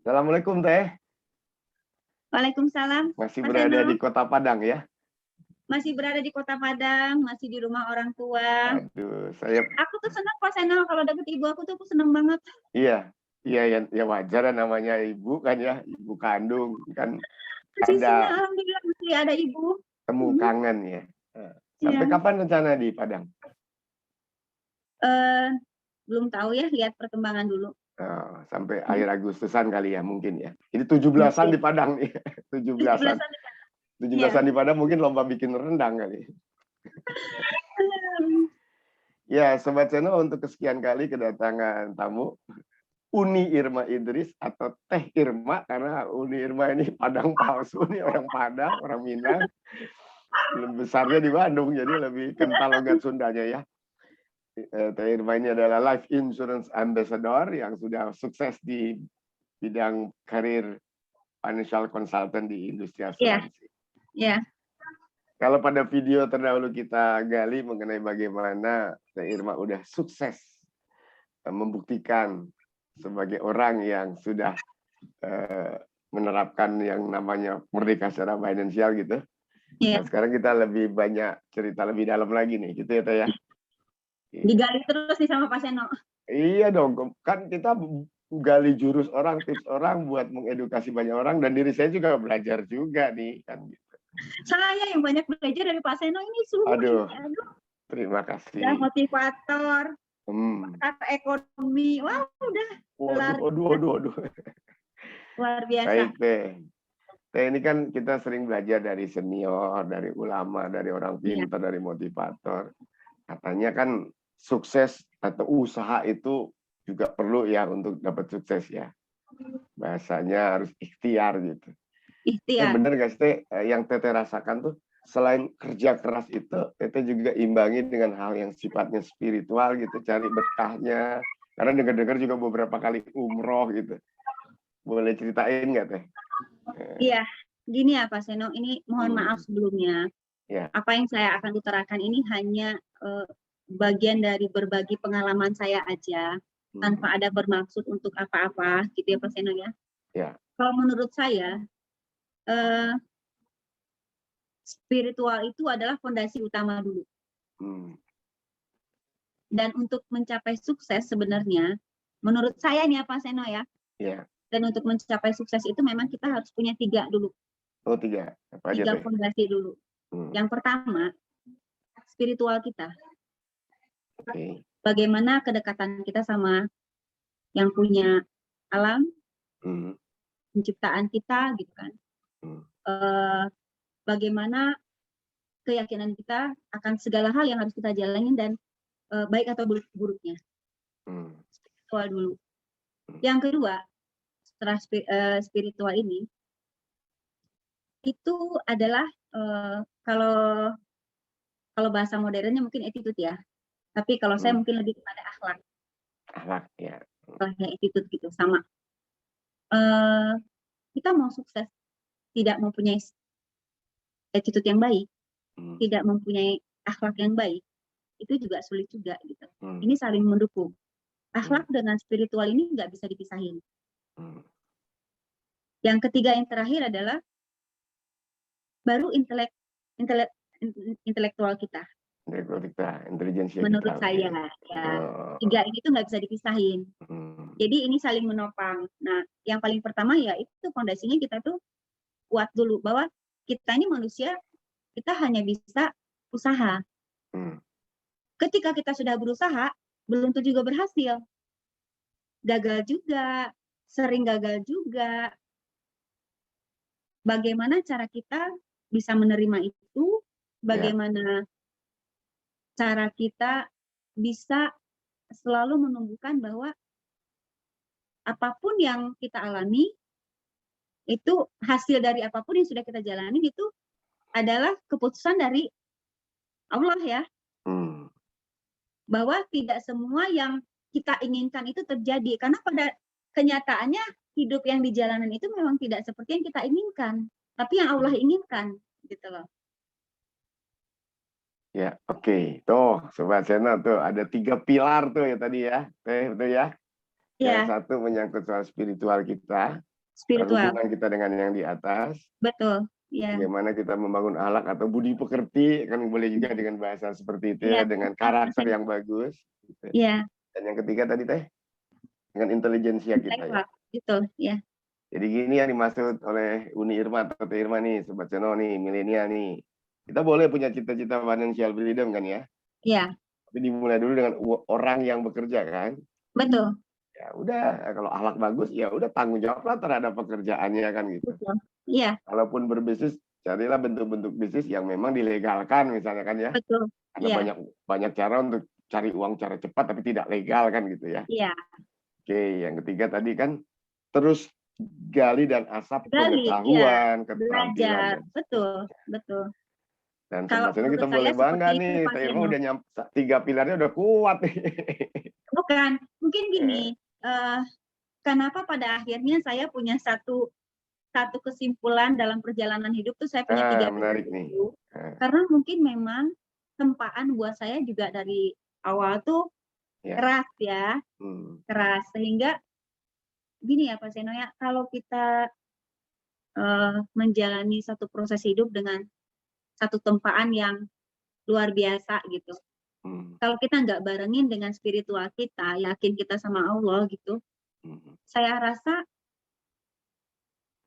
Assalamualaikum Teh. Waalaikumsalam, Masih Pak berada Seno. di Kota Padang ya? Masih berada di Kota Padang, masih di rumah orang tua. Aduh, saya Aku tuh senang Pak Seno, kalau dapet ibu aku tuh aku senang banget. iya, iya ya wajar namanya ibu kan ya, ibu kandung kan Masih senang, ada alhamdulillah masih ada ibu. temu kangen ya. Sampai Iya. kapan rencana di Padang? Eh, belum tahu ya, lihat perkembangan dulu. Sampai akhir Agustusan kali ya mungkin ya. Ini 17-an di Padang nih. 17-an. 17-an. 17-an di Padang mungkin lomba bikin rendang kali. Ya, Sobat Seno, untuk kesekian kali kedatangan tamu Uni Irma Idris atau Teh Irma, karena Uni Irma ini Padang palsu nih, orang Padang, orang Minang. Besarnya di Bandung, jadi lebih kental logat Sundanya ya. Teh Irma ini adalah Life Insurance Ambassador yang sudah sukses di bidang karir financial consultant di industri asuransi. Iya. Kalau pada video terdahulu kita gali mengenai bagaimana Teh Irma udah sukses membuktikan sebagai orang yang sudah menerapkan yang namanya merdeka secara finansial gitu. Iya. Nah, sekarang kita lebih banyak cerita lebih dalam lagi nih, gitu ya Teh ya. Digali terus nih sama Pak Seno. Iya dong, kan kita gali jurus orang, tips orang buat mengedukasi banyak orang, dan diri saya juga belajar juga nih kan gitu. Saya yang banyak belajar dari Pak Seno ini sungguh. Aduh, terima kasih. Udah motivator, pakar ekonomi, wah udah. Waduh. Luar biasa. Baik Teh. Teh ini kan kita sering belajar dari senior, dari ulama, dari orang pintar, dari motivator. Katanya kan sukses atau usaha itu juga perlu ya untuk dapat sukses ya. Bahasanya harus ikhtiar gitu. Ikhtiar. Bener gak sih Teh, yang Teteh rasakan tuh selain kerja keras itu, Teteh juga imbangi dengan hal yang sifatnya spiritual gitu, cari berkahnya. Karena dengar-dengar juga beberapa kali umroh gitu. Boleh ceritain nggak Teh? Iya, gini ya Pak Seno, ini mohon maaf sebelumnya. Apa yang saya akan utarakan ini hanya bagian dari berbagi pengalaman saya aja, tanpa ada bermaksud untuk apa-apa, gitu ya Pak Seno ya. Kalau menurut saya, spiritual itu adalah fondasi utama dulu. Dan untuk mencapai sukses sebenarnya, menurut saya nih ya Pak Seno ya, dan untuk mencapai sukses itu memang kita harus punya 3 dulu. Oh 3, apa aja 3 fondasi dulu. Yang pertama, spiritual kita. Bagaimana kedekatan kita sama yang punya alam, penciptaan kita gitu kan. Bagaimana keyakinan kita akan segala hal yang harus kita jalanin dan baik atau buruknya. Spiritual dulu. Yang kedua, setelah spiritual ini, itu adalah kalau bahasa modernnya mungkin attitude ya. Tapi kalau saya mungkin lebih kepada akhlak. Akhlak ya. Attitude gitu sama. Kita mau sukses, tidak mempunyai attitude yang baik, tidak mempunyai akhlak yang baik, itu juga sulit juga gitu. Ini saling mendukung. Akhlak dengan spiritual ini nggak bisa dipisahin. Yang ketiga, yang terakhir adalah baru intelektual kita. Intelijensia menurut kita. saya ya. 3 ini tuh nggak bisa dipisahin. Jadi ini saling menopang. Nah, yang paling pertama ya itu fondasinya kita tuh kuat dulu bahwa kita ini manusia, kita hanya bisa usaha. Ketika kita sudah berusaha, belum tentu juga berhasil. Gagal juga, sering gagal juga. Bagaimana cara kita bisa menerima itu? Bagaimana cara kita bisa selalu menumbuhkan bahwa apapun yang kita alami, itu hasil dari apapun yang sudah kita jalani itu adalah keputusan dari Allah ya. Bahwa tidak semua yang kita inginkan itu terjadi. Karena pada kenyataannya hidup yang di jalanan itu memang tidak seperti yang kita inginkan. Tapi yang Allah inginkan gitu loh. Ya, oke. Tuh, Sobat Seno tuh ada 3 pilar tuh ya tadi ya. Betul ya. Yang satu menyangkut soal spiritual kita, spiritual. hubungan kita dengan yang di atas, Betul. Ya. bagaimana kita membangun akhlak atau budi pekerti, kan boleh juga dengan bahasa seperti itu ya, dengan karakter yang bagus. Gitu. Iya. Dan yang ketiga tadi Teh, dengan intelijensia kita ya. Betul, ya. Jadi gini yang dimaksud oleh Uni Irma atau Teh Irma nih, Sobat Seno nih, milenial nih. Kita boleh punya cita-cita financial freedom kan ya? Iya. Tapi dimulai dulu dengan orang yang bekerja kan? Betul. Ya udah, kalau akhlak bagus ya udah tanggung jawablah terhadap pekerjaannya kan gitu. Betul. Iya. Kalaupun berbisnis, carilah bentuk-bentuk bisnis yang memang dilegalkan misalnya kan ya. Betul. Ada banyak cara untuk cari uang cara cepat tapi tidak legal kan gitu ya. Iya. Oke, yang ketiga tadi kan terus gali dan asap pengetahuan, keterampilan. Betul, betul. Dan sebetulnya kita boleh bangga nih, Teh Irma udah nyampe 3 pilarnya udah kuat nih. Bukan, mungkin gini, kenapa pada akhirnya saya punya satu kesimpulan dalam perjalanan hidup tuh saya punya 3 pilar itu. Karena mungkin memang tempaan buat saya juga dari awal tuh keras ya, keras sehingga gini ya Pak Seno ya, kalau kita menjalani satu proses hidup dengan satu tempaan yang luar biasa gitu. Kalau kita nggak barengin dengan spiritual kita, yakin kita sama Allah gitu, saya rasa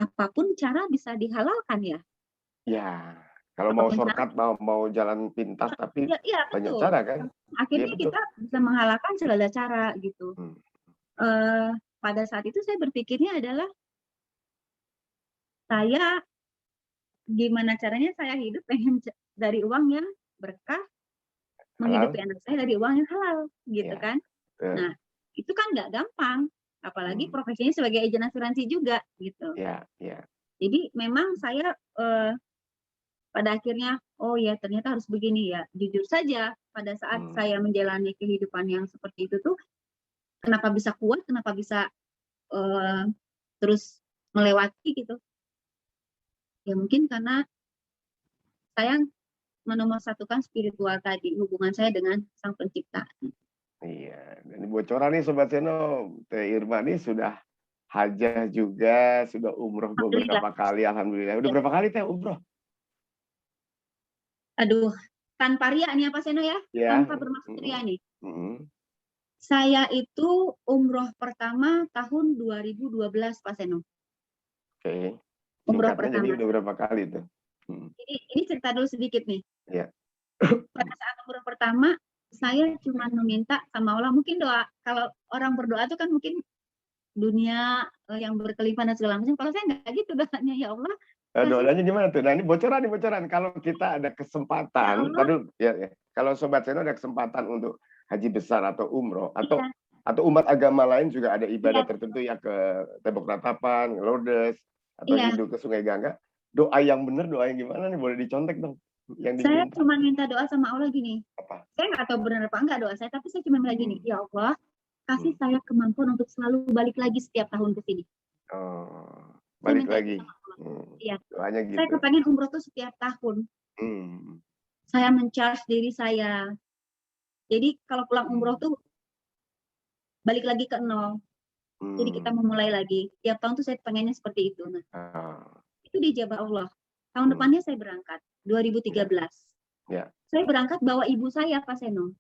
apapun cara bisa dihalalkan ya. Ya, kalau mau shortcut, mau jalan pintas, tapi banyak cara kan. Akhirnya kita bisa menghalalkan segala cara gitu. Pada saat itu saya berpikirnya adalah saya gimana caranya saya hidup pengen dari uang yang berkah, menghidupi anak saya dari uang yang halal gitu kan. Nah itu kan nggak gampang, apalagi profesinya sebagai agen asuransi juga gitu. Jadi memang saya pada akhirnya oh ya ternyata harus begini ya. Jujur saja pada saat saya menjalani kehidupan yang seperti itu tuh kenapa bisa kuat, kenapa bisa terus melewati gitu. Ya mungkin karena saya menomorsatukan spiritual tadi, hubungan saya dengan Sang Pencipta. Iya, dan bocoran nih Sobat Seno, Teh Irma nih sudah hajah juga, sudah umroh beberapa kali, alhamdulillah. Udah berapa kali Teh umroh? Aduh, tanpa riak nih Pak Seno ya, tanpa bermaksud riak nih. Saya itu umroh pertama tahun 2012 Pak Seno. Oke. Umroh pertama. Jadi udah berapa kali tuh? Jadi ini cerita dulu sedikit nih. Iya. Pada saat umroh pertama, saya cuma meminta sama Allah, mungkin doa, kalau orang berdoa itu kan mungkin dunia yang berkelimpahan dan segala macam. Kalau saya nggak gitu doanya, ya Allah. Doanya gimana tuh? Nah ini bocoran. Kalau kita ada kesempatan, kalau Sobat Seno ada kesempatan untuk haji besar atau umroh atau umat agama lain juga ada ibadah tertentu ya ke Tembok Ratapan, Lourdes atau Hindu ke Sungai Gangga, doa yang benar, doa yang gimana nih, boleh dicontek dong? Saya cuma minta doa sama Allah gini. Apa? Saya nggak tahu benar apa enggak doa saya, tapi saya cuma bilang gini, ya Allah, kasih saya kemampuan untuk selalu balik lagi setiap tahun ke sini. Balik lagi. Iya. Doanya gitu. Saya kepengen umroh tuh setiap tahun. Saya men-charge diri saya. Jadi kalau pulang umroh tuh balik lagi ke nol. Jadi kita memulai lagi. Tiap tahun tuh saya pengennya seperti itu. Nah, itu dijabah Allah. Tahun depannya saya berangkat, 2013. Saya berangkat bawa ibu saya, Pak Seno.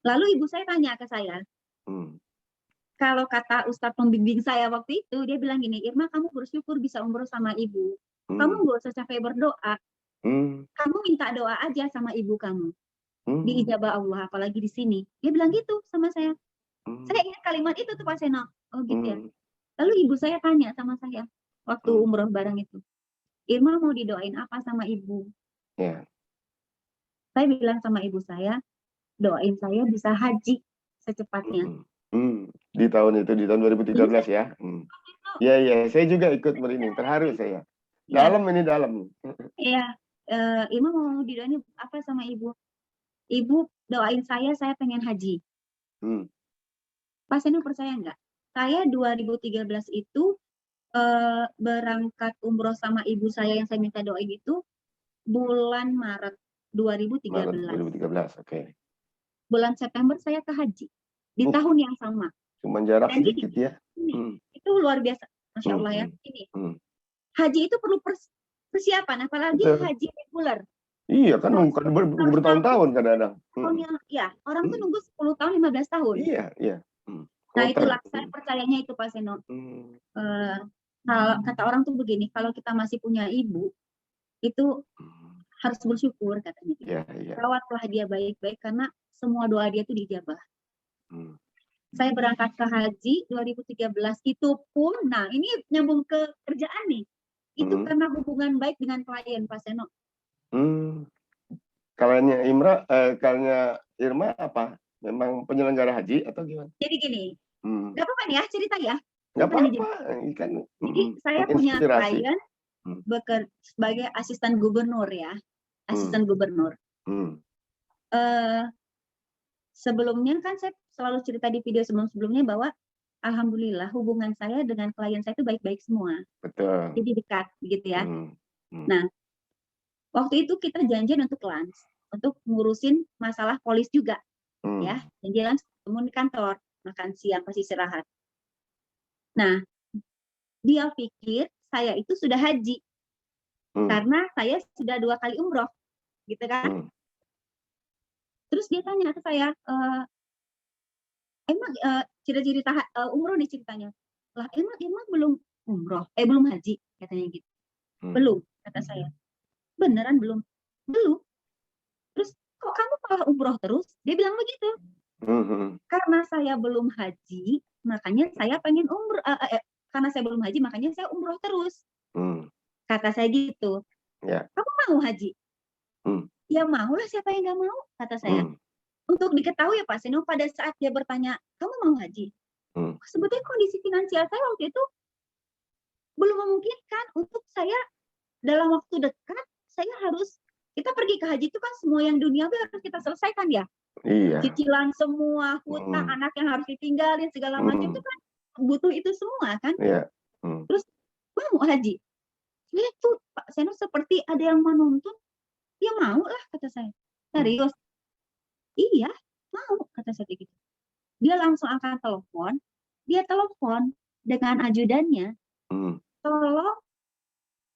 Lalu ibu saya tanya ke saya, kalau kata Ustadz pembimbing saya waktu itu, dia bilang gini, Irma kamu bersyukur bisa umroh sama ibu. Kamu nggak usah capek berdoa. Kamu minta doa aja sama ibu kamu. Diijabah Allah, apalagi di sini. Dia bilang gitu sama saya. Saya ingat kalimat itu tuh Pak Seno. Oh gitu ya. Lalu ibu saya tanya sama saya waktu umroh bareng itu, Irma mau didoain apa sama ibu? Saya bilang sama ibu saya, doain saya bisa haji secepatnya. Di tahun itu, di tahun 2013 ya. Iya, saya juga ikut merinding, terharu saya. Dalam ini dalam. Iya, Irma mau didoain apa sama ibu? Ibu doain saya pengen haji. Pak Seno percaya nggak? Saya 2013 itu berangkat umroh sama ibu saya yang saya minta doain itu bulan Maret 2013. Maret 2013, oke. Bulan September saya ke haji di tahun yang sama. Cuma jarak sedikit ya. Itu itu luar biasa, Masya Allah ya. Ini haji itu perlu persiapan, apalagi Betul. haji reguler. Iya kan bertahun-tahun kadang-kadang. Ya, orang tuh nunggu 10 tahun, 15 tahun. Iya. Nah, itulah saya percayanya itu Pak Seno. Kata orang tuh begini, kalau kita masih punya ibu, itu harus bersyukur katanya. Rawatlah dia baik-baik karena semua doa dia itu dijabah. Saya berangkat ke haji 2013 itu pun, nah ini nyambung ke kerjaan nih. Itu karena hubungan baik dengan klien Pak Seno. Kaliannya Irma apa? Memang penyelenggara haji atau gimana? Jadi gini, nggak apa-apa nih ya cerita ya. Nggak apa-apa. Jadi saya punya klien bekerja sebagai asisten gubernur ya, asisten gubernur. Sebelumnya kan saya selalu cerita di video sebelumnya bahwa alhamdulillah hubungan saya dengan klien saya itu baik-baik semua. Betul. Jadi dekat gitu ya. Nah, waktu itu kita janjian untuk lunch, untuk ngurusin masalah polis juga. Ya, janjian ketemu di kantor, makan siang pas istirahat. Nah, dia pikir saya itu sudah haji. Karena saya sudah 2 kali umroh. Gitu kan? Terus dia tanya ke saya, emang ciri-ciri umroh nih ceritanya. Lah emang belum umroh, belum haji katanya gitu. Belum, kata saya. Beneran belum? Belum. Terus kok kamu malah umroh terus? Dia bilang begitu. Karena saya belum haji, makanya saya pengen umroh. Karena saya belum haji, makanya saya umroh terus. Kata saya gitu. Kamu mau haji? Ya maulah, siapa yang nggak mau? Kata saya. Untuk diketahui ya Pak Seno, pada saat dia bertanya, kamu mau haji? Sebetulnya kondisi finansial saya waktu itu belum memungkinkan untuk saya dalam waktu dekat, kita pergi ke haji itu kan semua yang duniawi harus kita selesaikan ya. Iya. Cicilan semua, hutang, anak yang harus ditinggalin, segala macam itu kan butuh itu semua kan. Terus, mau haji? Lihat tuh Pak Seno seperti ada yang menuntun. Ya mau lah, kata saya. Serius? Iya, mau, kata saya gitu. Dia langsung angkat telepon. Dia telepon dengan ajudannya. Tolong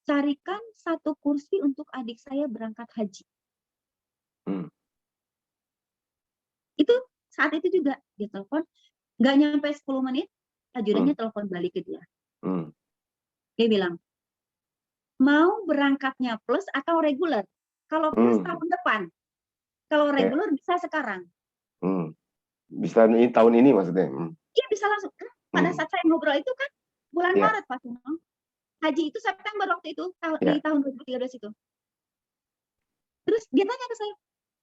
carikan 1 kursi untuk adik saya berangkat haji. Itu saat itu juga dia telepon. Nggak nyampe 10 menit, ajudannya telepon balik ke dia. Dia bilang, mau berangkatnya plus atau reguler? Kalau plus tahun depan. Kalau reguler bisa sekarang. Bisa tahun ini maksudnya? Iya bisa langsung. Pada saat saya ngobrol itu kan bulan Maret Pak Seno. Haji itu September waktu itu, di tahun 2013 itu. Terus dia tanya ke saya,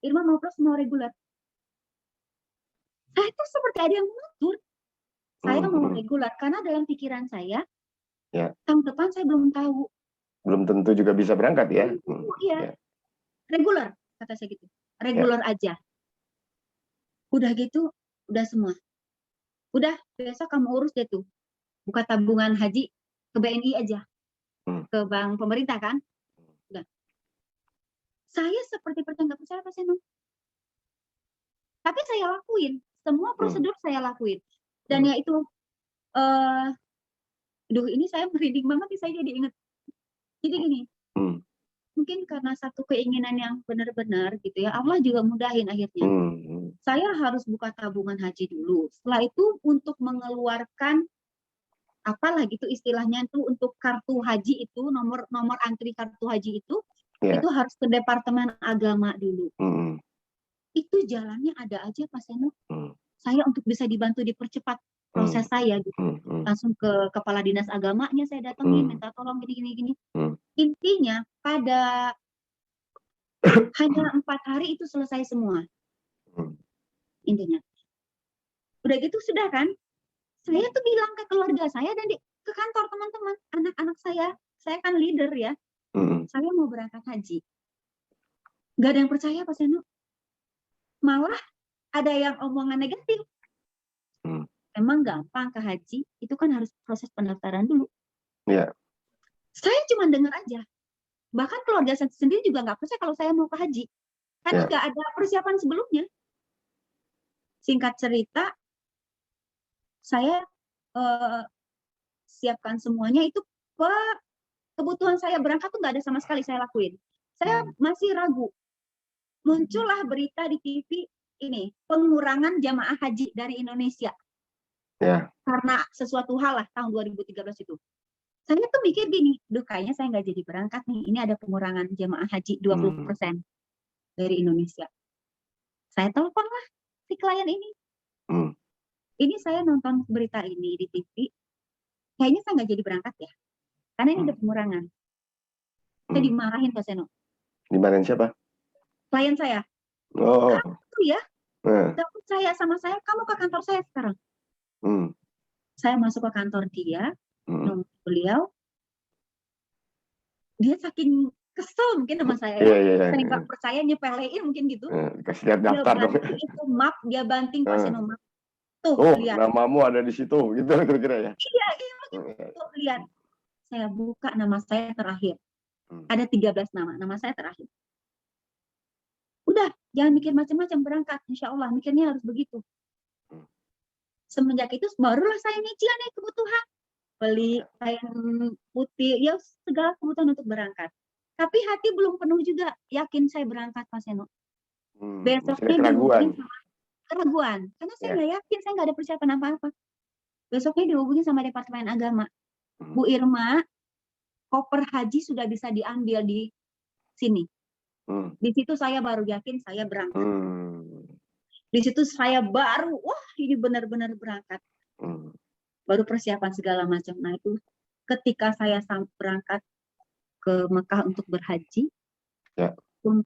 Irma mau plus mau reguler? Saya itu seperti ada yang mengatur. Saya mau reguler, karena dalam pikiran saya, tahun depan saya belum tahu. Belum tentu juga bisa berangkat ya? Iya. Reguler, kata saya gitu. Reguler aja. Udah gitu, udah semua. Udah, besok kamu urus deh tuh. Buka tabungan haji ke BNI aja. Ke bank pemerintah kan. Udah. Saya seperti percaya nggak percaya Pak Seno. Tapi saya lakuin. Semua prosedur saya lakuin. Dan ya itu, ini saya merinding banget nih, saya jadi ingat. Jadi gini, mungkin karena satu keinginan yang benar-benar gitu ya, Allah juga mudahin akhirnya. Saya harus buka tabungan haji dulu. Setelah itu untuk mengeluarkan apalah gitu istilahnya itu untuk kartu haji itu, nomor antri kartu haji itu harus ke Departemen Agama dulu. Itu jalannya ada aja Pak Seno. Saya untuk bisa dibantu dipercepat proses saya gitu. Langsung ke Kepala Dinas Agamanya saya datangin, minta tolong gini. Intinya pada hanya 4 hari itu selesai semua. Intinya. Udah gitu sudah kan, saya tuh bilang ke keluarga saya dan ke kantor teman-teman, anak-anak saya kan leader ya, saya mau berangkat haji. Gak ada yang percaya Pak Seno. Malah ada yang omongan negatif. Emang gampang ke haji, itu kan harus proses pendaftaran dulu. Saya cuma dengar aja. Bahkan keluarga saya sendiri juga nggak percaya kalau saya mau ke haji. Karena nggak ada persiapan sebelumnya. Singkat cerita, saya siapkan semuanya itu, kebutuhan saya berangkat tuh nggak ada sama sekali saya lakuin. Saya masih ragu. Muncullah berita di TV ini, pengurangan jamaah haji dari Indonesia. Ya. Karena sesuatu hal lah tahun 2013 itu. Saya tuh mikir gini, duh kayaknya saya nggak jadi berangkat nih. Ini ada pengurangan jamaah haji 20% dari Indonesia. Saya teleponlah si klien ini. Ini saya nonton berita ini di TV. Kayaknya saya nggak jadi berangkat ya. Karena ini ada pengurangan. Saya dimarahin Pak Seno. Dimarahin siapa? Klien saya. Oh. Kamu ya, gak percaya sama saya, kamu ke kantor saya sekarang. Saya masuk ke kantor dia, nomor beliau. Dia saking kesel mungkin sama saya ya. Saya nggak percaya, nyepelein mungkin gitu. Kasih lihat daftar dong. Itu map, dia banting Pak Seno map. Tuh, lihat. Namamu ada di situ, gitu kira-kira ya? Iya, tuh lihat. Saya buka nama saya terakhir. Ada 13 nama saya terakhir. Udah, jangan mikir macam-macam, berangkat. Insya Allah, mikirnya harus begitu. Semenjak itu, barulah saya nyicil nih kebutuhan. Beli kain putih, ya segala kebutuhan untuk berangkat. Tapi hati belum penuh juga, yakin saya berangkat, Pak Seno. Besoknya keraguan. Karena saya nggak yakin, saya nggak ada persiapan apa-apa. Besoknya dihubungi sama Departemen Agama. Bu Irma, koper haji sudah bisa diambil di sini. Di situ saya baru yakin saya berangkat. Di situ saya baru, wah ini benar-benar berangkat. Baru persiapan segala macam. Nah itu ketika saya berangkat ke Mekah untuk berhaji,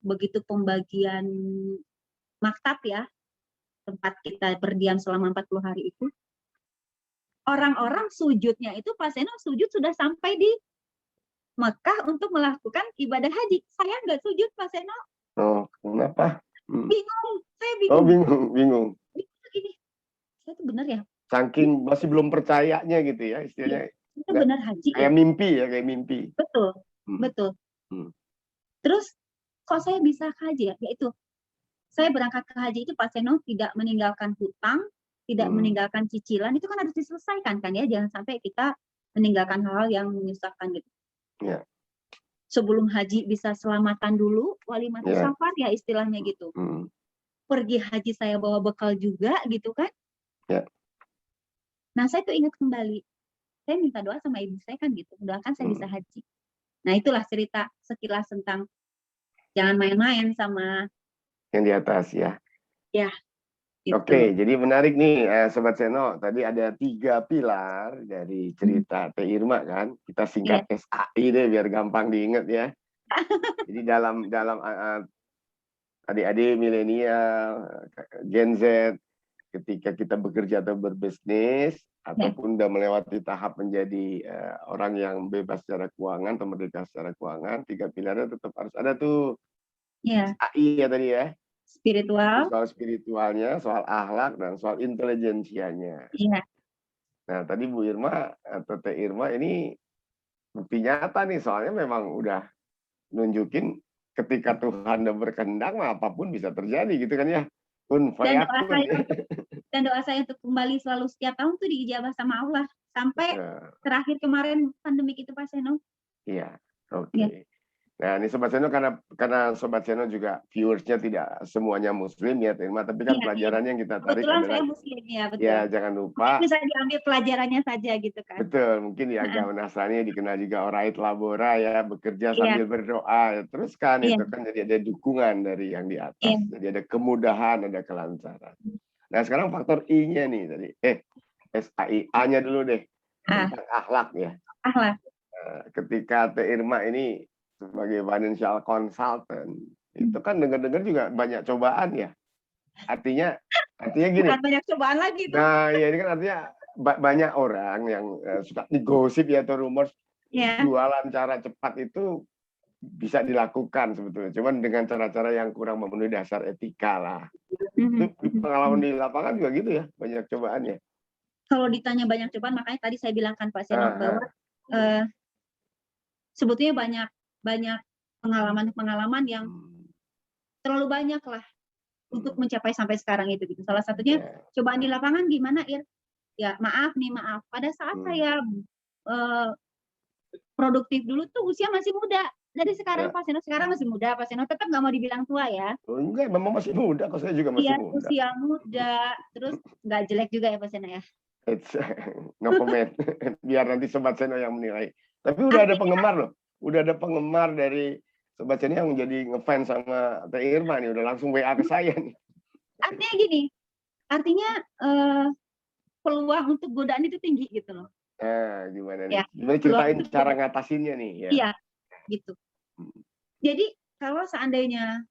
begitu pembagian maktab ya, tempat kita berdiam selama 40 hari itu, orang-orang sujudnya itu Pak Seno sujud sudah sampai di Mekah untuk melakukan ibadah haji. Saya nggak sujud, Pak Seno. Oh, kenapa? Bingung, saya bingung. Oh, bingung. Gini, saya tuh benar ya. Saking masih belum percayanya gitu ya, istilahnya. Itu benar haji. Kayak mimpi ya, kayak mimpi. Betul, betul. Terus, kok saya bisa ke haji ya? Yaitu, saya berangkat ke haji itu Pak Seno tidak meninggalkan hutang, tidak meninggalkan cicilan, itu kan harus diselesaikan kan ya. Jangan sampai kita meninggalkan hal-hal yang menyusahkan gitu. Ya. Sebelum haji bisa selamatan dulu, walimatus safar ya istilahnya gitu. Pergi haji saya bawa bekal juga gitu kan. Nah saya tuh ingat kembali, saya minta doa sama ibu saya kan gitu, doakan saya bisa haji. Nah itulah cerita sekilas tentang jangan main-main sama yang di atas ya. Ya. Gitu. Oke, jadi menarik nih Sobat Seno. Tadi ada 3 pilar dari cerita Teh Irma kan. Kita singkat SAI deh biar gampang diingat ya. Jadi dalam adik-adik milenial, Gen Z, ketika kita bekerja atau berbisnis, ataupun udah melewati tahap menjadi orang yang bebas secara keuangan atau merdeka secara keuangan, 3 pilarnya tetap harus ada tuh. SAI ya tadi ya. Spiritual. Soal spiritualnya, soal akhlak, dan soal intelijensianya. Nah, tadi Bu Irma atau Teh Irma ini bukti nyata nih, soalnya memang udah nunjukin ketika Tuhan udah berkehendak, apapun bisa terjadi gitu kan ya. Dan doa saya untuk kembali selalu setiap tahun tuh diijabah sama Allah. Sampai terakhir kemarin pandemik itu Pak Seno. Iya, oke. Nah, ini Sobat Seno karena Sobat Seno juga viewersnya tidak semuanya Muslim ya, Irma, tapi kan pelajarannya yang kita tarik adalah saya Muslim ya, betul. Ya, jangan lupa. Bisa diambil pelajarannya saja gitu kan. Betul, mungkin di agama Nasrani dikenal juga orait labora ya, bekerja sambil berdoa. Terus kan itu kan jadi ada dukungan dari yang di atas, jadi ada kemudahan, ada kelancaran. Nah, sekarang faktor I-nya nih tadi. SAI, A-nya dulu deh. Tentang akhlak ya. Akhlak. Ketika Teh Irma ini sebagai financial consultant, itu kan dengar-dengar juga banyak cobaan ya. Artinya gini. Bukan banyak cobaan lagi tuh. Nah, ya ini kan artinya banyak orang yang suka digosip ya atau rumor jualan cara cepat itu bisa dilakukan sebetulnya. Cuman dengan cara-cara yang kurang memenuhi dasar etika lah. Itu pengalaman di lapangan juga gitu ya, banyak cobaannya. Kalau ditanya banyak cobaan, makanya tadi saya bilangkan Pak Seno bahwa sebetulnya banyak pengalaman yang terlalu banyak lah untuk mencapai sampai sekarang itu gitu. Salah satunya cobaan di lapangan gimana Ir? Ya maaf. Pada saat saya produktif dulu tuh usia masih muda. Dari sekarang Ya. Pak Seno sekarang masih muda, Pak Seno tetap nggak mau dibilang tua ya. Oh, enggak, memang masih muda, kok saya juga masih Iya, muda. usia muda, terus nggak jelek juga ya Pak Seno ya. It's, no comment. Biar nanti Sobat Seno yang menilai. Tapi udah ada penggemar loh. Udah ada penggemar dari Sobat Seno yang jadi ngefans sama Teh Irma nih. Udah langsung WA ke saya nih. Artinya gini, artinya peluang untuk godaan itu tinggi gitu loh. Nah, gimana nih? Ya, Gimana ceritain cara ngatasinnya nih? Ya. Iya, gitu. Jadi kalau seandainya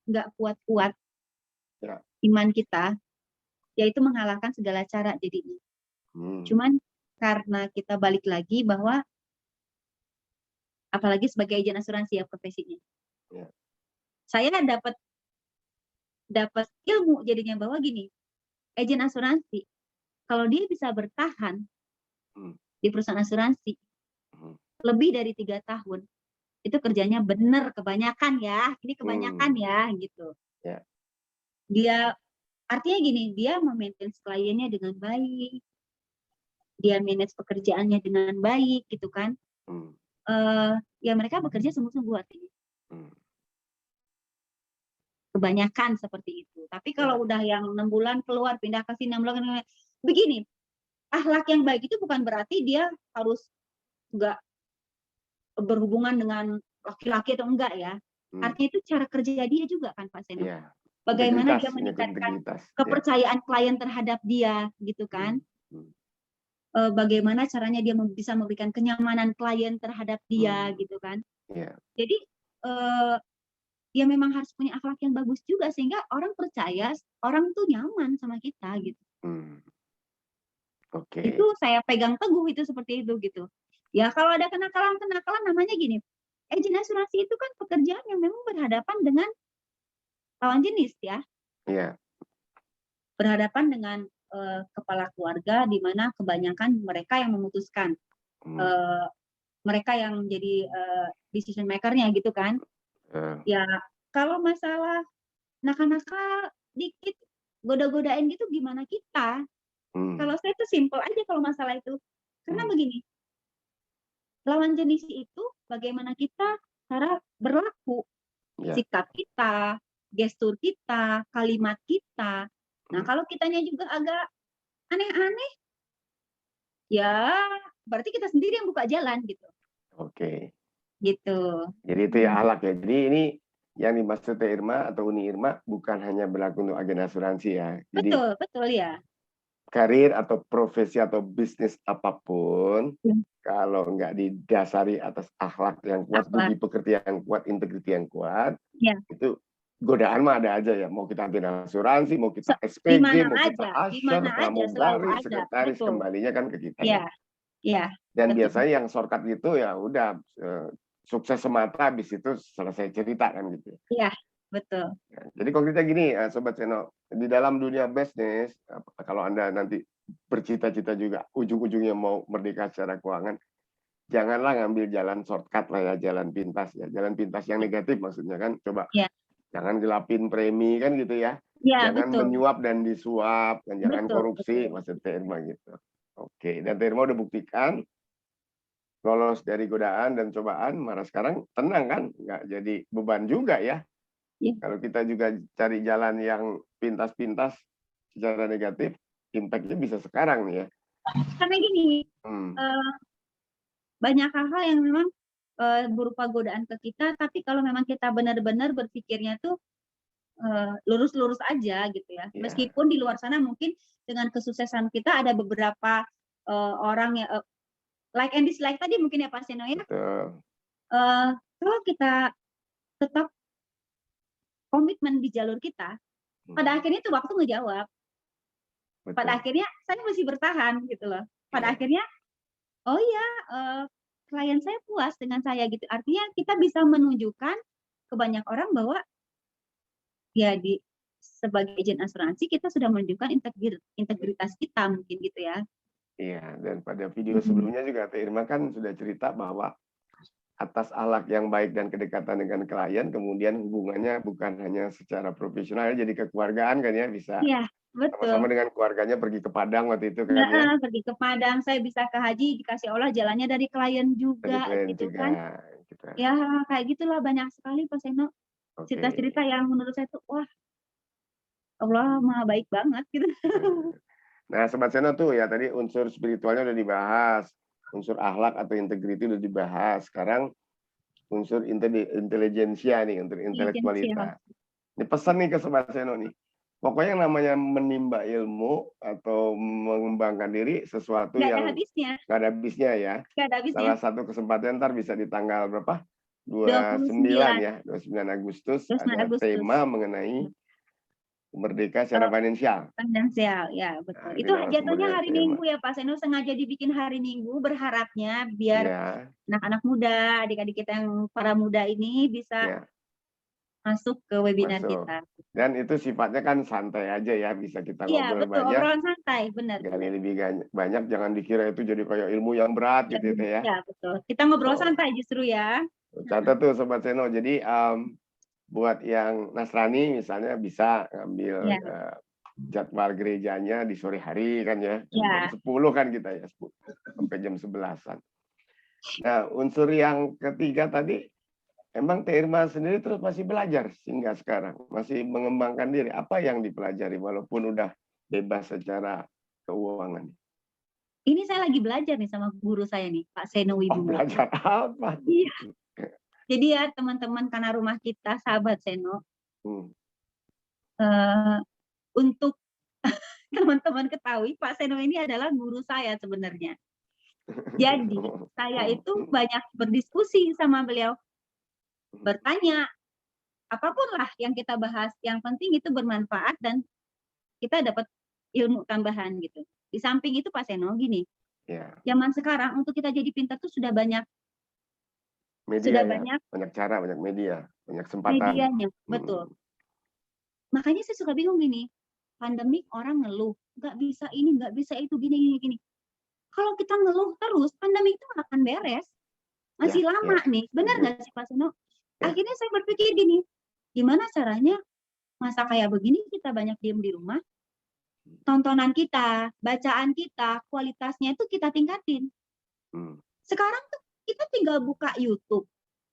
nggak kuat-kuat Ya. iman kita, yaitu mengalahkan segala cara jadinya. Cuman karena kita balik lagi bahwa apalagi sebagai agen asuransi ya profesinya. Ya. Saya dapat ilmu jadinya bahwa gini, agen asuransi kalau dia bisa bertahan di perusahaan asuransi lebih dari 3 tahun, itu kerjanya benar kebanyakan ya, ini kebanyakan ya gitu. Ya. Dia artinya gini, dia memaintain kliennya dengan baik, dia manage pekerjaannya dengan baik gitu kan. Ya mereka bekerja sungguh-sungguh artinya. Kebanyakan seperti itu. Tapi kalau udah yang 6 bulan keluar pindah ke sini 6 bulan begini, akhlak yang baik itu bukan berarti dia harus enggak berhubungan dengan laki-laki atau enggak ya. Artinya itu cara kerja dia juga kan Pak Seno. Ya. Bagaimana dia meningkatkan kepercayaan klien terhadap dia gitu kan. Bagaimana caranya dia bisa memberikan kenyamanan klien terhadap dia gitu kan. Jadi ya memang harus punya akhlak yang bagus juga sehingga orang percaya, orang tuh nyaman sama kita gitu. Itu saya pegang teguh itu seperti itu gitu. Ya kalau ada kenakalan namanya gini, agen asuransi itu kan pekerjaan yang memang berhadapan dengan lawan jenis ya. Iya. Berhadapan dengan kepala keluarga di mana kebanyakan mereka yang memutuskan. Mereka yang jadi decision maker-nya gitu kan. Ya kalau masalah nakal-nakal dikit goda-godain gitu gimana kita? Kalau saya itu simple aja kalau masalah itu. Karena begini, lawan jenis itu bagaimana kita cara berlaku, sikap kita, gestur kita, kalimat kita. Nah kalau kitanya juga agak aneh-aneh, ya berarti kita sendiri yang buka jalan gitu. Oke. Gitu. Jadi itu ya akhlak ya. Jadi ini yang dimaksud Teh Irma atau Uni Irma bukan hanya berlaku untuk agen asuransi ya. Jadi, betul ya. Karir atau profesi atau bisnis apapun, kalau nggak didasari atas akhlak yang kuat, budi pekerti yang kuat, integriti yang kuat, itu godaan mah ada aja ya. Mau kita agen asuransi, mau kita SPG, mau kita usher, pramugari, sekretaris, kembalinya kan ke kita ya. Dan biasanya yang shortcut gitu ya udah sukses semata, habis itu selesai cerita kan gitu. Iya, betul. Jadi kalau kita gini, Sobat Seno, di dalam dunia bisnis, kalau Anda nanti bercita-cita juga ujung-ujungnya mau merdeka secara keuangan, janganlah ngambil jalan shortcut lah ya, jalan pintas ya. Jalan pintas yang negatif maksudnya kan, coba jangan gelapin premi kan gitu ya. Jangan menyuap dan disuap, dan jangan korupsi, maksud Teh Irma gitu. Oke, dan Teh Irma udah buktikan lolos dari godaan dan cobaan, malah sekarang tenang kan, nggak jadi beban juga ya. Kalau kita juga cari jalan yang pintas-pintas secara negatif, impact-nya bisa sekarang nih ya. Karena gini, banyak hal-hal yang memang berupa godaan ke kita, tapi kalau memang kita benar-benar berpikirnya tuh lurus-lurus aja gitu ya. Meskipun di luar sana mungkin dengan kesuksesan kita ada beberapa orang yang like and dislike tadi mungkin ya Pak Seno ya. Kalau kita tetap komitmen di jalur kita, pada akhirnya tuh waktu ngejawab. Pada akhirnya saya masih bertahan gitu loh. Pada akhirnya, oh ya klien saya puas dengan saya gitu. Artinya kita bisa menunjukkan ke banyak orang bahwa ya sebagai agen asuransi kita sudah menunjukkan integritas kita mungkin gitu ya. Iya, dan pada video sebelumnya juga Teh Irma kan sudah cerita bahwa atas akhlak yang baik dan kedekatan dengan klien, kemudian hubungannya bukan hanya secara profesional, jadi kekeluargaan kan ya, bisa Iya, sama-sama betul. dengan keluarganya pergi ke Padang waktu itu kan ya, Heeh, pergi ke Padang, saya bisa ke haji, dikasih Allah jalannya dari klien dari juga, klien gitu juga, kan. gitu. Ya, kayak gitulah banyak sekali Pak Seno, Oke. cerita-cerita yang menurut saya tuh, wah Allah Maha baik banget gitu. Nah, Sobat Seno tuh ya tadi unsur spiritualnya udah dibahas, unsur akhlak atau integriti udah dibahas. Sekarang unsur intelijensia nih, untuk Intelijensial. intelektualitas. Ini pesan nih ke Sobat Seno nih. Pokoknya yang namanya menimba ilmu atau mengembangkan diri sesuatu Nggak ada yang habisnya, nggak ada habisnya ya. nggak ada habisnya. Salah satu kesempatan ntar bisa di tanggal berapa? 29 29, ya, 29 Agustus 29 ada Agustus. tema mengenai merdeka secara finansial. Finansial, ya betul. Nah, ini Itu jatuhnya narasumbernya hari tema. Minggu ya Pak Seno, sengaja dibikin hari Minggu berharapnya biar Ya, anak-anak muda, adik-adik kita yang para muda ini bisa ya. masuk ke webinar Masuk. kita. Dan itu sifatnya kan santai aja ya, bisa kita Iya ngobrol betul, banyak, obrolan santai, benar gali benar. lebih banyak, jangan dikira itu jadi kayak ilmu yang berat Ya, gitu ya. ya betul. Kita ngobrol Oh, santai justru ya. catat tuh Sobat Seno. Jadi buat yang Nasrani misalnya bisa ngambil Ya, jadwal gerejanya di sore hari kan ya, jam ya. 10 kan kita ya, 10 sampai jam 11-an. Nah, unsur yang ketiga tadi, emang Teh Irma sendiri terus masih belajar hingga sekarang, masih mengembangkan diri. Apa yang dipelajari walaupun udah bebas secara keuangan? Ini saya lagi belajar nih sama guru saya nih, Pak Seno Oh, Wibowo. belajar apa? Iya. Jadi ya teman-teman karena rumah kita sahabat Seno, Hmm. eh, untuk teman-teman ketahui Pak Seno ini adalah guru saya sebenarnya. Jadi saya itu banyak berdiskusi sama beliau, bertanya apapun lah yang kita bahas, yang penting itu bermanfaat dan kita dapat ilmu tambahan gitu. Di samping itu Pak Seno gini, Ya, zaman sekarang untuk kita jadi pintar tuh sudah banyak media ya, banyak cara, banyak media, banyak kesempatan. medianya, betul. Makanya saya suka bingung gini, pandemik orang ngeluh, nggak bisa ini, nggak bisa itu, gini. Kalau kita ngeluh terus, pandemi itu nggak akan beres. Masih Ya, lama ya, nih, benar setuju. nggak sih Pak Seno? Ya. Akhirnya saya berpikir gini, gimana caranya masa kayak begini kita banyak diem di rumah, tontonan kita, bacaan kita, kualitasnya itu kita tingkatin. Sekarang tuh kita tinggal buka YouTube,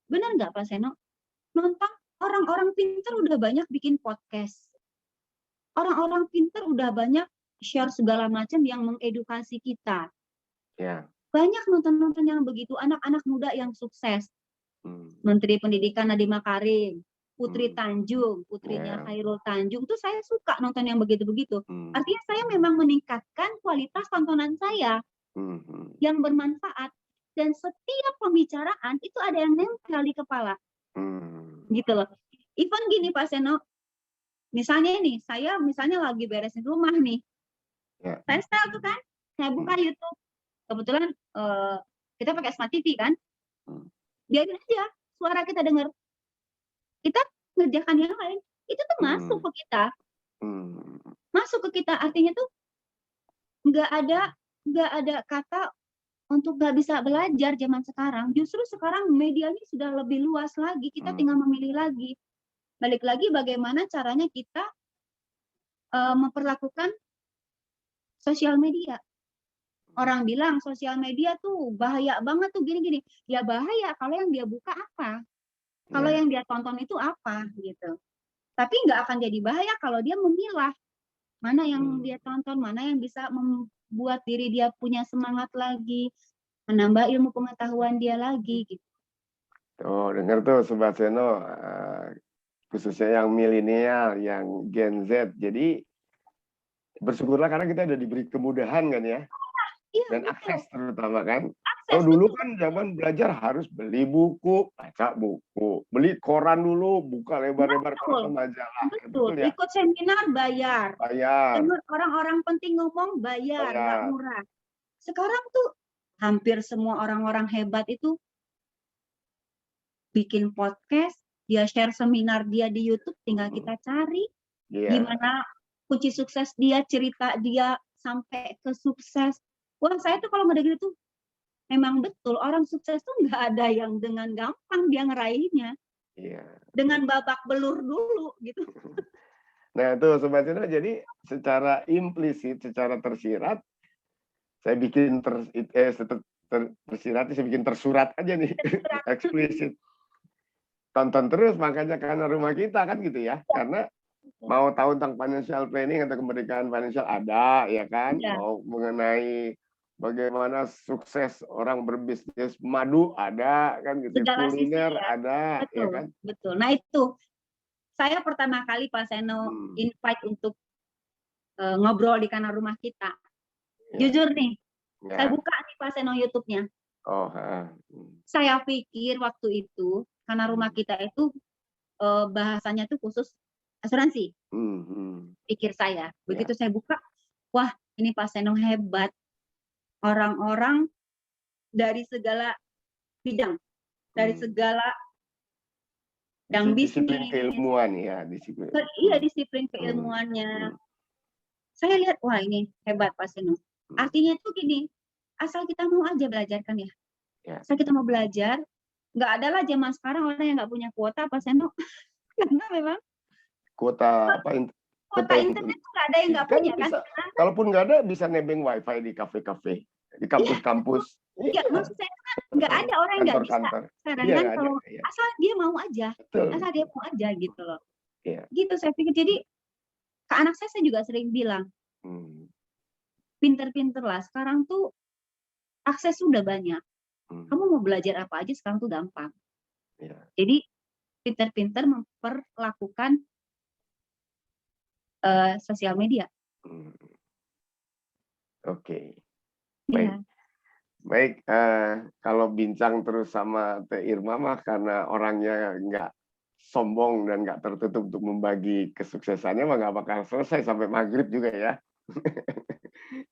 benar nggak Pak Seno? Nonton orang-orang pintar udah banyak bikin podcast. Orang-orang pintar udah banyak share segala macam yang mengedukasi kita. Ya. Banyak nonton-nonton yang begitu, anak-anak muda yang sukses. Menteri Pendidikan Nadiem Makarim, Putri Tanjung, putrinya Khairul Tanjung, itu saya suka nonton yang begitu-begitu. Artinya saya memang meningkatkan kualitas tontonan saya yang bermanfaat. Dan setiap pembicaraan itu ada yang nempel di kepala. Gitu loh. Even gini Pak Seno, misalnya nih, saya misalnya lagi beresin rumah nih. Saya style tuh kan, saya buka YouTube. Kebetulan kita pakai Smart TV kan. Biarin aja suara kita dengar. Kita ngerjakan yang lain, itu tuh masuk ke kita. Masuk ke kita, artinya tuh nggak ada kata untuk nggak bisa belajar zaman sekarang. Justru sekarang medianya sudah lebih luas lagi, kita tinggal memilih lagi. Balik lagi bagaimana caranya kita memperlakukan sosial media. Orang bilang sosial media tuh bahaya banget tuh gini-gini. Ya bahaya kalau yang dia buka apa. Kalau yang dia tonton itu apa gitu. Tapi nggak akan jadi bahaya kalau dia memilah mana yang dia tonton, mana yang bisa membuat diri dia punya semangat lagi, menambah ilmu pengetahuan dia lagi gitu. Oh, dengar tuh Sobat Seno, khususnya yang milenial, yang Gen Z. Jadi bersyukurlah karena kita udah diberi kemudahan kan ya, Iya, dan betul. akses terutama kan. Akses, Kalau dulu betul. kan zaman belajar harus beli buku, baca buku, beli koran dulu, buka lebar-lebar koran majalah. Betul. Ya? Ikut seminar bayar. Bayar. Dengar orang-orang penting ngomong bayar, nggak murah. Sekarang tuh hampir semua orang-orang hebat itu bikin podcast, dia share seminar dia di YouTube, tinggal kita cari gimana kunci sukses dia, cerita dia sampai ke sukses. Wah, saya tuh kalau nggak gitu tuh memang betul orang sukses tuh nggak ada yang dengan gampang dia ngeraihnya. Iya. Dengan babak belur dulu gitu. Nah itu Sobat Seno, jadi secara implisit, secara tersirat, saya bikin tersirat, saya bikin tersurat aja nih, eksplisit. Tonton terus makanya Karena Rumah Kita kan gitu ya, karena mau tahu tentang financial planning atau kemerdekaan finansial ada ya kan, Ya. mau mengenai bagaimana sukses orang berbisnis madu ada kan gitu, Segala kuliner sisi ya. ada Betul, ya kan. betul. Nah itu saya pertama kali Pak Seno invite untuk ngobrol di Karena Rumah Kita. Ya. Jujur nih, saya Ya. buka nih Pak Seno YouTube-nya. Oh, Saya pikir waktu itu Karena Rumah Kita itu bahasanya tuh khusus asuransi. Pikir saya. Begitu saya buka, wah ini Pak Seno hebat. Orang-orang dari segala bidang, dari segala bidang disiplin bisnis. keilmuan ya, disiplin. Iya, disiplin keilmuannya. Saya lihat, wah ini hebat Pak Seno. Artinya itu gini, asal kita mau aja belajarkan ya. Asal kita mau belajar, nggak ada lah zaman sekarang orang yang nggak punya kuota Pak Seno. Karena memang kuota internet tuh nggak ada yang nggak punya kan? Kalaupun nggak ada bisa nebeng wifi di kafe-kafe, di kampus-kampus. Iya, maksud saya itu kan nggak ada orang yang nggak bisa sekarang kan, kalau asal dia mau aja, asal dia mau aja gitu loh. Gitu saya pikir. Jadi ke anak saya juga sering bilang, pinter-pinter lah. Sekarang tuh akses sudah banyak. Kamu mau belajar apa aja sekarang tuh gampang. Jadi pinter-pinter memperlakukan sosial media. Oke. Baik. Baik, kalau bincang terus sama Teh Irma mah karena orangnya nggak sombong dan nggak tertutup untuk membagi kesuksesannya mah nggak bakal selesai sampai maghrib juga ya.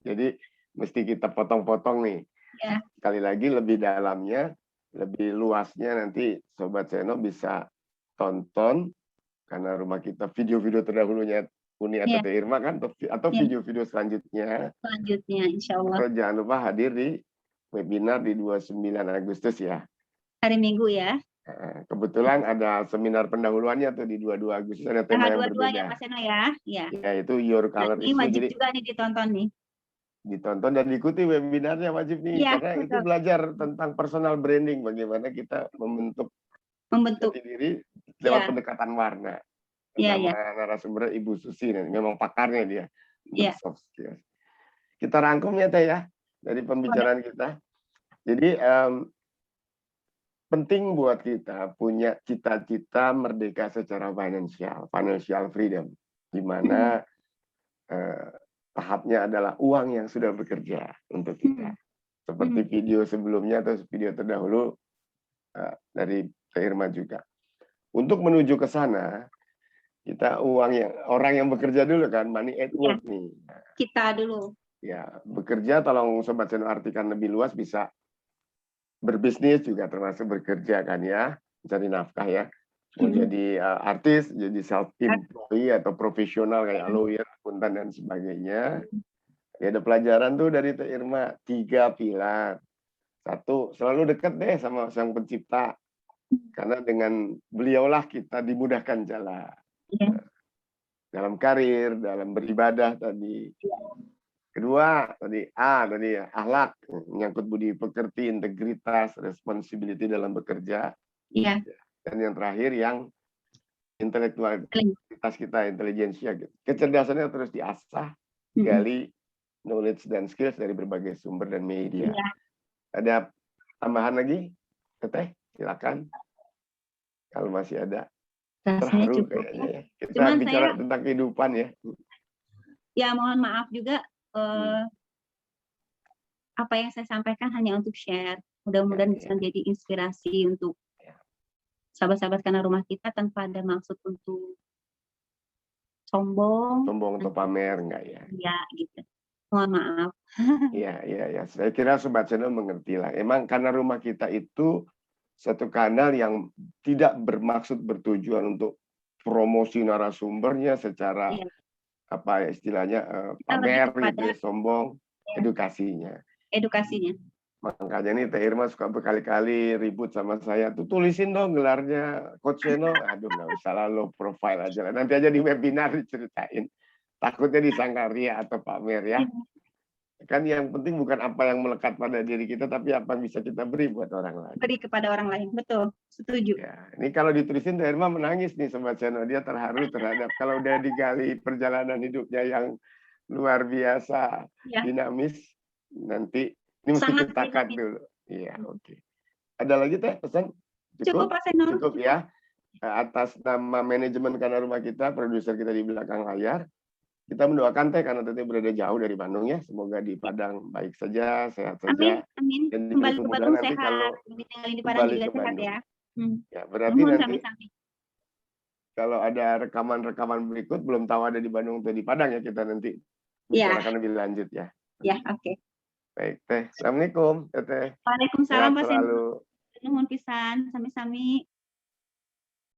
Jadi mesti kita potong-potong nih. Sekali lagi lebih dalamnya, lebih luasnya nanti Sobat Seno bisa tonton Karena Rumah Kita video-video terdahulunya Uni atau Teh Irma kan, atau video-video selanjutnya. Selanjutnya, insya Allah. Atau jangan lupa hadir di webinar di 29 Agustus ya. Hari Minggu ya. Kebetulan ada seminar pendahuluannya tuh di 22 Agustus, ada tema yang berbeda. Pak Seno ya. Yaitu Your Color Ini Issue. wajib Jadi juga nih ditonton nih. Ditonton dan diikuti webinarnya wajib nih, karena betul. Itu belajar tentang personal branding, bagaimana kita membentuk jati diri lewat pendekatan warna. Sama narasumber Ibu Susi, memang pakarnya dia untuk soft skills. Kita rangkum ya Teh ya dari pembicaraan kita. Jadi penting buat kita punya cita-cita merdeka secara financial freedom, di mana tahapnya adalah uang yang sudah bekerja untuk kita. Seperti video sebelumnya atau video terdahulu dari Teh Irma juga. Untuk menuju ke sana, kita orang yang bekerja dulu kan, money at work nih. Kita dulu. Ya, bekerja tolong Sobat Seno artikan lebih luas, bisa berbisnis juga termasuk bekerja kan ya, mencari nafkah ya. Mau jadi artis, jadi self-employed atau profesional kayak lawyer, akuntan dan sebagainya. Ya, ada pelajaran tuh dari Teh Irma, 3 pilar. 1, selalu dekat deh sama Sang Pencipta. Karena dengan beliaulah kita dimudahkan jalan. Dalam karir, dalam beribadah tadi. Kedua, tadi akhlak, menyangkut budi pekerti, integritas, responsibility dalam bekerja. Dan yang terakhir yang intelektualitas kita, intelijensia gitu. Kecerdasannya terus diasah, gali knowledge dan skills dari berbagai sumber dan media. Ada tambahan lagi? Teh, silakan. Kalau masih ada. Terharu kayaknya ya. Kita bicara tentang kehidupan ya. Ya, mohon maaf juga apa yang saya sampaikan hanya untuk share. Mudah-mudahan bisa menjadi inspirasi untuk sahabat-sahabat Karena Rumah Kita tanpa ada maksud untuk sombong atau pamer enggak ya? Ya, gitu. Mohon maaf. Iya. Saya kira Sobat Seno mengerti lah. Emang Karena Rumah Kita itu satu kanal yang tidak bermaksud bertujuan untuk promosi narasumbernya secara apa istilahnya pamer gitu, sombong, edukasinya. Makanya nih Teh Irma suka berkali-kali ribut sama saya. Tuh tulisin dong gelarnya Coach Seno. Aduh nggak usah lah, low profile aja lah. Nanti aja di webinar diceritain. Takutnya disangka ria atau pamer ya. Kan yang penting bukan apa yang melekat pada diri kita, tapi apa yang bisa kita beri buat orang lain. Beri kepada orang lain, betul. Setuju. Ya, ini kalau ditulisin Teh Irma menangis nih Sobat Seno. Dia terharu terhadap kalau udah digali perjalanan hidupnya yang luar biasa, Ya. dinamis. Nanti ini mesti Sangat kita cut dinamis. dulu. Iya, oke. Ada lagi Teh pesan? Cukup Pak Seno. Cukup ya. Atas nama manajemen Karena Rumah kita, produser kita di belakang layar, kita mendoakan Teh karena Teh berada jauh dari Bandung ya. Semoga di Padang baik saja, sehat saja. Amin. Dan Kembali ke Bandung nanti sehat. kalau Tinggalin di Padang juga sehat ya. Ya, berarti Nuhun nanti sami-sami. kalau ada rekaman-rekaman berikut belum tahu ada di Bandung atau di Padang ya, kita nanti bicarakan lebih lanjut ya. Ya, oke. Baik Teh. Assalamualaikum Teh. Waalaikumsalam Pak Seno. Selalu. Nuhun pisan, sami-sami.